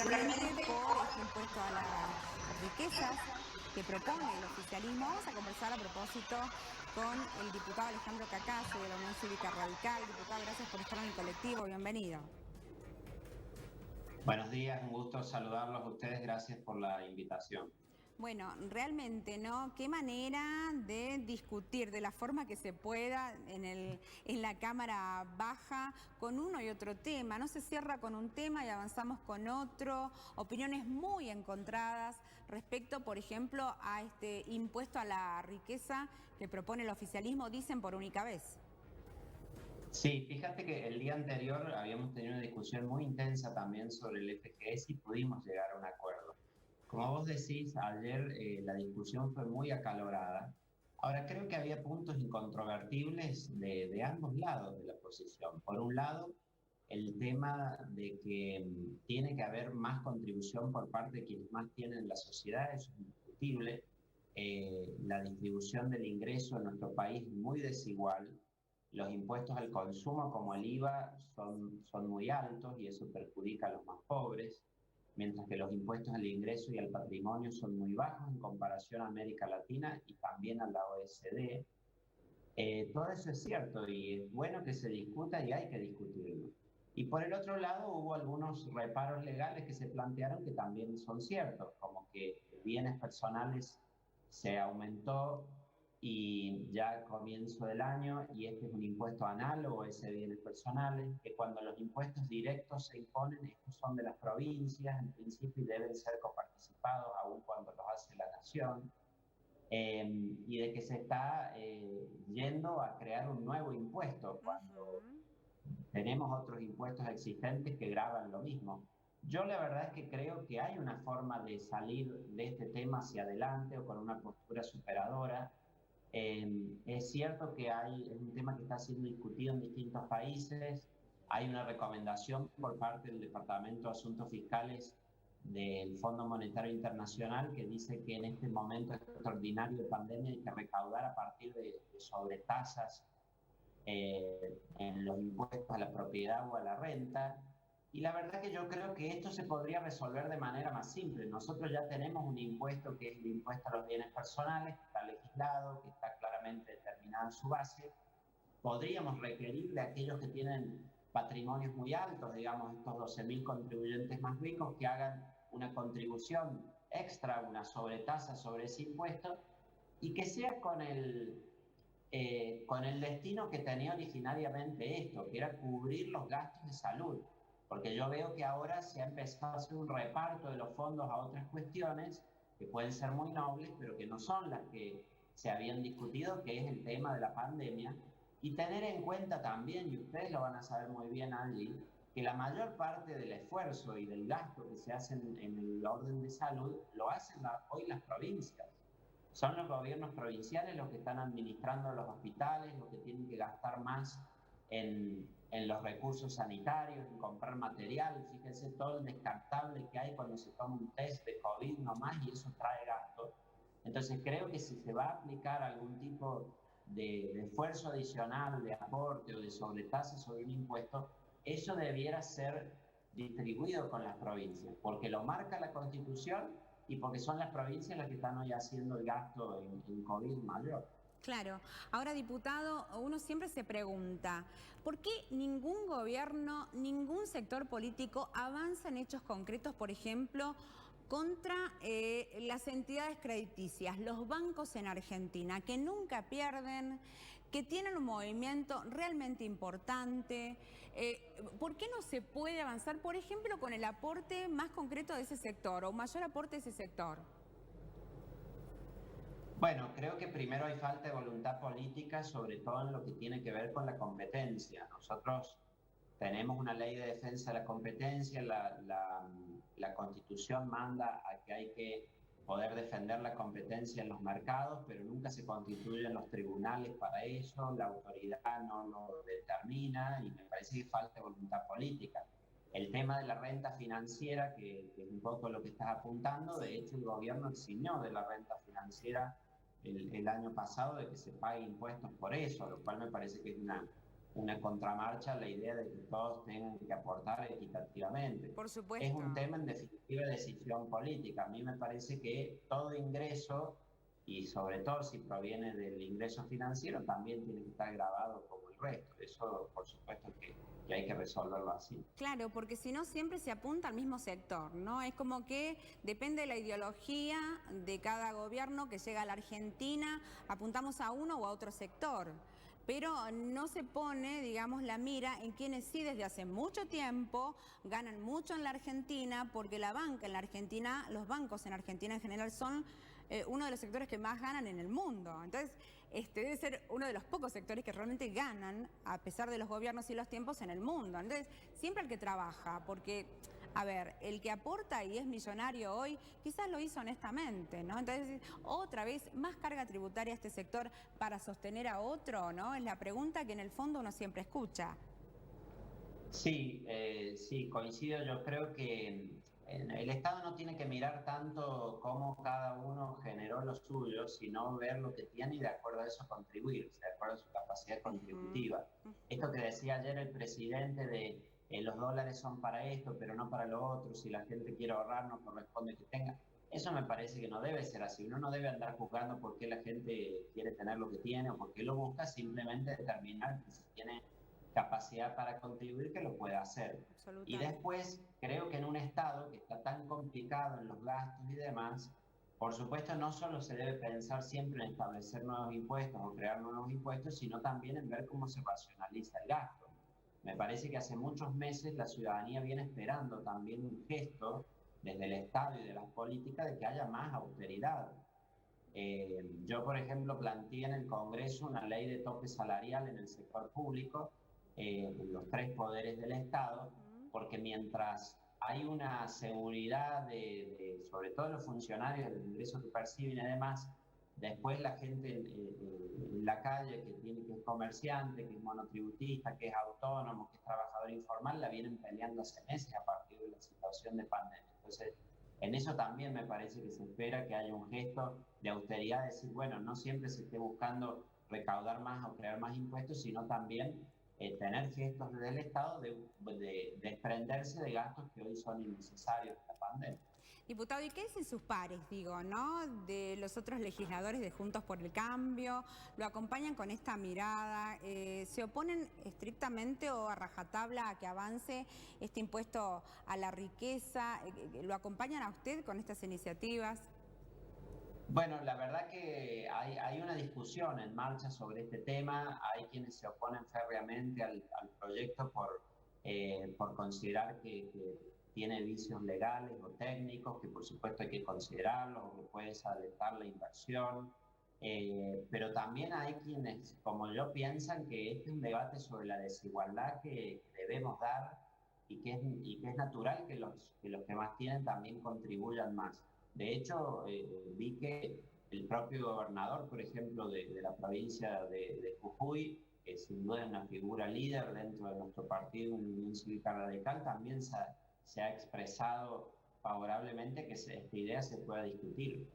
particularmente por este impuesto a las riquezas que propone el oficialismo. Vamos a conversar a propósito con el diputado Alejandro Cacase de la Unión Cívica Radical. Diputado, gracias por estar en el colectivo, bienvenido. Buenos días, un gusto saludarlos a ustedes, gracias por la invitación. Bueno, realmente, ¿no? Qué manera de discutir de la forma que se pueda en la Cámara Baja con uno y otro tema. No se cierra con un tema y avanzamos con otro. Opiniones muy encontradas respecto, por ejemplo, a este impuesto a la riqueza que propone el oficialismo, dicen por única vez. Sí, fíjate que el día anterior habíamos tenido una discusión muy intensa también sobre el FGS y pudimos llegar a un acuerdo. Como vos decís, ayer la discusión fue muy acalorada. Ahora, creo que había puntos incontrovertibles de ambos lados de la posición. Por un lado, el tema de que tiene que haber más contribución por parte de quienes más tienen en la sociedad, eso es indiscutible. La distribución del ingreso en nuestro país es muy desigual. Los impuestos al consumo, como el IVA, son muy altos y eso perjudica a los más pobres, mientras que los impuestos al ingreso y al patrimonio son muy bajos en comparación a América Latina y también a la OECD. Todo eso es cierto y es bueno que se discuta y hay que discutirlo. Y por el otro lado hubo algunos reparos legales que se plantearon que también son ciertos, como que bienes personales se aumentó y ya al comienzo del año, y este es un impuesto análogo a ese bienes personales, que cuando los impuestos directos se imponen, estos son de las provincias en principio y deben ser coparticipados aun cuando los hace la nación. Y de que se está yendo a crear un nuevo impuesto cuando tenemos otros impuestos existentes que gravan lo mismo. Yo la verdad es que creo que hay una forma de salir de este tema hacia adelante o con una postura superadora. Es cierto que es un tema que está siendo discutido en distintos países. Hay una recomendación por parte del Departamento de Asuntos Fiscales del Fondo Monetario Internacional que dice que en este momento extraordinario de pandemia hay que recaudar a partir de sobretasas en los impuestos a la propiedad o a la renta. Y la verdad que yo creo que esto se podría resolver de manera más simple. Nosotros ya tenemos un impuesto que es el impuesto a los bienes personales, que está legislado, que está claramente determinado en su base. Podríamos requerir de aquellos que tienen patrimonios muy altos, digamos estos 12.000 contribuyentes más ricos, que hagan una contribución extra, una sobretasa sobre ese impuesto, y que sea con el destino que tenía originariamente esto, que era cubrir los gastos de salud. Porque yo veo que ahora se ha empezado a hacer un reparto de los fondos a otras cuestiones que pueden ser muy nobles, pero que no son las que se habían discutido, que es el tema de la pandemia. Y tener en cuenta también, y ustedes lo van a saber muy bien allí, que la mayor parte del esfuerzo y del gasto que se hace en el orden de salud lo hacen hoy las provincias. Son los gobiernos provinciales los que están administrando los hospitales, los que tienen que gastar más en los recursos sanitarios, en comprar material. Fíjense todo el descartable que hay cuando se toma un test de COVID nomás y eso trae gasto. Entonces creo que si se va a aplicar algún tipo de esfuerzo adicional, de aporte o de sobretasa sobre un impuesto, eso debiera ser distribuido con las provincias, porque lo marca la Constitución y porque son las provincias las que están hoy haciendo el gasto en COVID mayor. Claro. Ahora, diputado, uno siempre se pregunta, ¿por qué ningún gobierno, ningún sector político avanza en hechos concretos, por ejemplo, contra las entidades crediticias, los bancos en Argentina, que nunca pierden, que tienen un movimiento realmente importante? ¿Por qué no se puede avanzar, por ejemplo, con el aporte más concreto de ese sector o mayor aporte de ese sector? Bueno, creo que primero hay falta de voluntad política, sobre todo en lo que tiene que ver con la competencia. Nosotros tenemos una ley de defensa de la competencia, la Constitución manda a que hay que poder defender la competencia en los mercados, pero nunca se constituyen los tribunales para eso, la autoridad no lo determina y me parece que falta voluntad política. El tema de la renta financiera, que es un poco lo que estás apuntando, de hecho el gobierno eximió de la renta financiera el año pasado de que se pague impuestos por eso, lo cual me parece que es una contramarcha a la idea de que todos tengan que aportar equitativamente. Por supuesto. Es un tema en definitiva de decisión política. A mí me parece que todo ingreso, y sobre todo si proviene del ingreso financiero, también tiene que estar grabado como el resto. Eso, por supuesto, que hay que resolverlo así. Claro, porque si no siempre se apunta al mismo sector, ¿no? Es como que depende de la ideología de cada gobierno que llega a la Argentina, apuntamos a uno o a otro sector. Pero no se pone, digamos, la mira en quienes sí desde hace mucho tiempo ganan mucho en la Argentina, porque la banca en la Argentina, los bancos en Argentina en general son uno de los sectores que más ganan en el mundo. Entonces, debe ser uno de los pocos sectores que realmente ganan, a pesar de los gobiernos y los tiempos, en el mundo. Entonces, siempre el que trabaja, porque, a ver, el que aporta y es millonario hoy, quizás lo hizo honestamente, ¿no? Entonces, otra vez, más carga tributaria a este sector para sostener a otro, ¿no? Es la pregunta que en el fondo uno siempre escucha. Sí, sí, coincido. Yo creo que el Estado no tiene que mirar tanto cómo cada uno generó lo suyo, sino ver lo que tiene y de acuerdo a eso contribuir, o sea, de acuerdo a su capacidad contributiva. Esto que decía ayer el presidente de los dólares son para esto, pero no para lo otro, si la gente quiere ahorrar no corresponde que tenga. Eso me parece que no debe ser así. Uno no debe andar juzgando por qué la gente quiere tener lo que tiene o por qué lo busca, simplemente determinar que si tiene capacidad para contribuir, que lo pueda hacer. Y después, creo que en un Estado que está tan complicado en los gastos y demás, por supuesto no solo se debe pensar siempre en establecer nuevos impuestos o crear nuevos impuestos, sino también en ver cómo se racionaliza el gasto. Me parece que hace muchos meses la ciudadanía viene esperando también un gesto desde el Estado y de las políticas de que haya más austeridad. Yo, por ejemplo, planteé en el Congreso una ley de tope salarial en el sector público, los tres poderes del Estado, porque mientras hay una seguridad sobre todo los funcionarios del ingreso que perciben y demás, después la gente en la calle que es comerciante, que es monotributista, que es autónomo, que es trabajador informal, la vienen peleando hace meses a partir de la situación de pandemia. Entonces, en eso también me parece que se espera que haya un gesto de austeridad, decir, bueno, no siempre se esté buscando recaudar más o crear más impuestos, sino también tener gestos del Estado de desprenderse de gastos que hoy son innecesarios en la pandemia. Diputado, ¿y qué dicen sus pares, digo, ¿no? De los otros legisladores de Juntos por el Cambio, ¿lo acompañan con esta mirada? ¿Se oponen estrictamente o a rajatabla a que avance este impuesto a la riqueza? ¿Lo acompañan a usted con estas iniciativas? Bueno, la verdad que hay una discusión en marcha sobre este tema. Hay quienes se oponen férreamente al proyecto por considerar que tiene vicios legales o técnicos, que por supuesto hay que considerarlos, o que puede desalentar la inversión. Pero también hay quienes, como yo, piensan que este es un debate sobre la desigualdad que debemos dar y que es natural que los que más tienen también contribuyan más. De hecho, vi que el propio gobernador, por ejemplo, de la provincia de Jujuy, que sin duda es una figura líder dentro de nuestro partido, en Unión Cívica Radical, también se ha expresado favorablemente que esta idea se pueda discutir.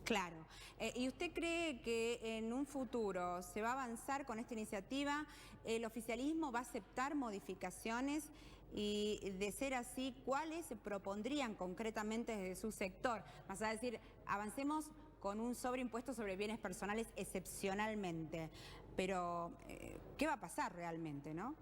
Claro. ¿Y usted cree que en un futuro se va a avanzar con esta iniciativa? ¿El oficialismo va a aceptar modificaciones? Y de ser así, ¿cuáles se propondrían concretamente desde su sector? Vas a decir, avancemos con un sobreimpuesto sobre bienes personales excepcionalmente. Pero, ¿qué va a pasar realmente, no?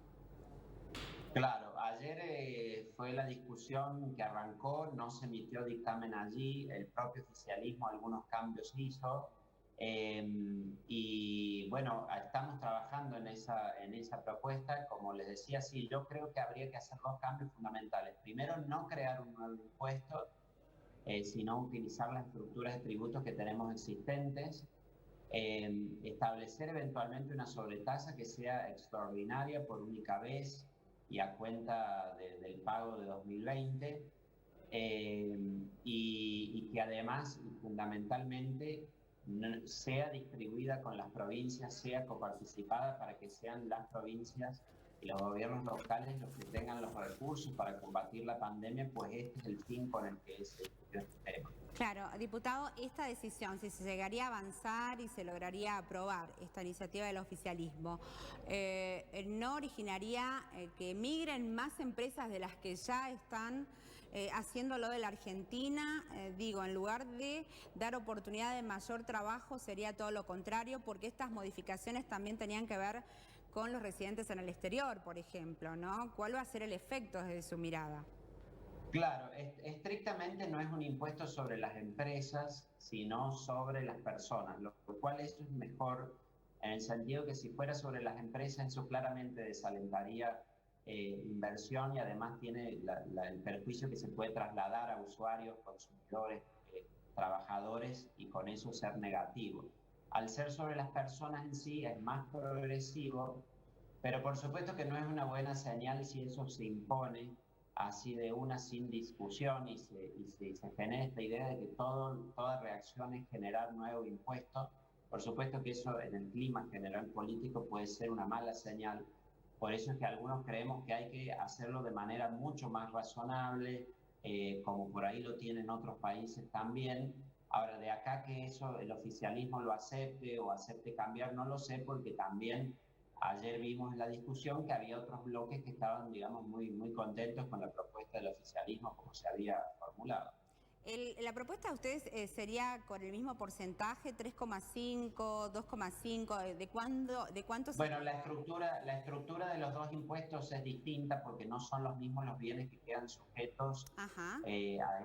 Claro, ayer fue la discusión que arrancó, no se emitió dictamen allí, el propio oficialismo algunos cambios hizo, y bueno, estamos trabajando en esa propuesta. Como les decía, sí, yo creo que habría que hacer dos cambios fundamentales. Primero, no crear un nuevo impuesto, sino utilizar las estructuras de tributos que tenemos existentes, establecer eventualmente una sobretasa que sea extraordinaria por única vez y a cuenta del pago de 2020, y que además, fundamentalmente, sea distribuida con las provincias, sea coparticipada para que sean las provincias y los gobiernos locales los que tengan los recursos para combatir la pandemia, pues este es el fin con el que se discutió este tema. Claro, diputado, esta decisión, si se llegaría a avanzar y se lograría aprobar esta iniciativa del oficialismo, ¿no originaría que emigren más empresas de las que ya están haciéndolo de la Argentina? Digo, en lugar de dar oportunidad de mayor trabajo, sería todo lo contrario, porque estas modificaciones también tenían que ver con los residentes en el exterior, por ejemplo, ¿no? ¿Cuál va a ser el efecto desde su mirada? Claro, estrictamente no es un impuesto sobre las empresas, sino sobre las personas, lo cual eso es mejor en el sentido que si fuera sobre las empresas, eso claramente desalentaría inversión y además tiene el perjuicio que se puede trasladar a usuarios, consumidores, trabajadores y con eso ser negativo. Al ser sobre las personas en sí es más progresivo, pero por supuesto que no es una buena señal si eso se impone así de una sin discusión y se genera esta idea de que toda reacción es generar nuevo impuesto. Por supuesto que eso en el clima general político puede ser una mala señal. Por eso es que algunos creemos que hay que hacerlo de manera mucho más razonable, como por ahí lo tienen otros países también. Ahora, de acá que eso el oficialismo lo acepte o acepte cambiar, no lo sé, porque también ayer vimos en la discusión que había otros bloques que estaban, digamos, muy contentos con la propuesta del oficialismo como se había formulado. La propuesta de ustedes sería con el mismo porcentaje, 3,5, 2,5, ¿de cuánto se... Bueno, la estructura de los dos impuestos es distinta porque no son los mismos los bienes que quedan sujetos a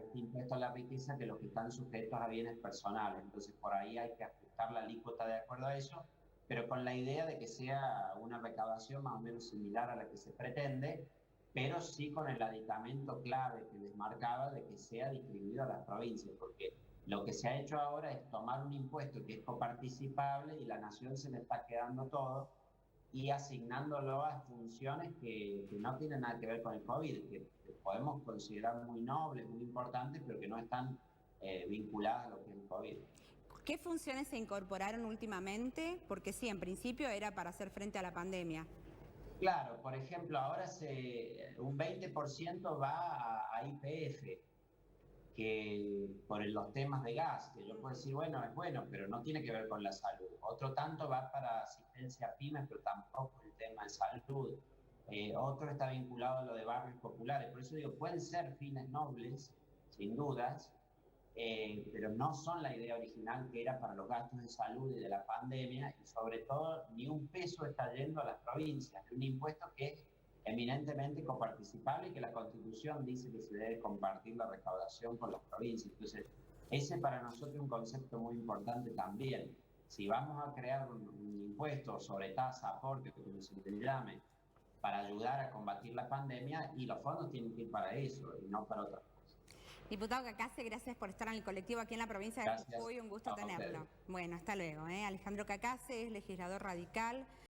este impuesto a la riqueza que los que están sujetos a bienes personales. Entonces, por ahí hay que ajustar la alícuota de acuerdo a eso, pero con la idea de que sea una recaudación más o menos similar a la que se pretende, pero sí con el aditamento clave que les marcaba de que sea distribuido a las provincias, porque lo que se ha hecho ahora es tomar un impuesto que es coparticipable y la nación se le está quedando todo y asignándolo a funciones que no tienen nada que ver con el COVID, que podemos considerar muy nobles, muy importantes, pero que no están vinculadas a lo que es el COVID. ¿Qué funciones se incorporaron últimamente? Porque sí, en principio era para hacer frente a la pandemia. Claro, por ejemplo, ahora un 20% va a YPF, que por los temas de gas, que yo puedo decir, bueno, es bueno, pero no tiene que ver con la salud. Otro tanto va para asistencia a pymes, pero tampoco el tema de salud. Otro está vinculado a lo de barrios populares. Por eso digo, pueden ser fines nobles, sin dudas, pero no son la idea original que era para los gastos de salud y de la pandemia, y sobre todo ni un peso está yendo a las provincias, un impuesto que es eminentemente coparticipable y que la Constitución dice que se debe compartir la recaudación con las provincias. Entonces, ese para nosotros es un concepto muy importante también. Si vamos a crear un impuesto sobre tasa, aporte, como se le llame, para ayudar a combatir la pandemia, y los fondos tienen que ir para eso y no para otras cosas. Diputado Cacase, gracias por estar en el colectivo aquí en la provincia de Jujuy, un gusto tenerlo. Bueno, hasta luego. Alejandro Cacase es legislador radical.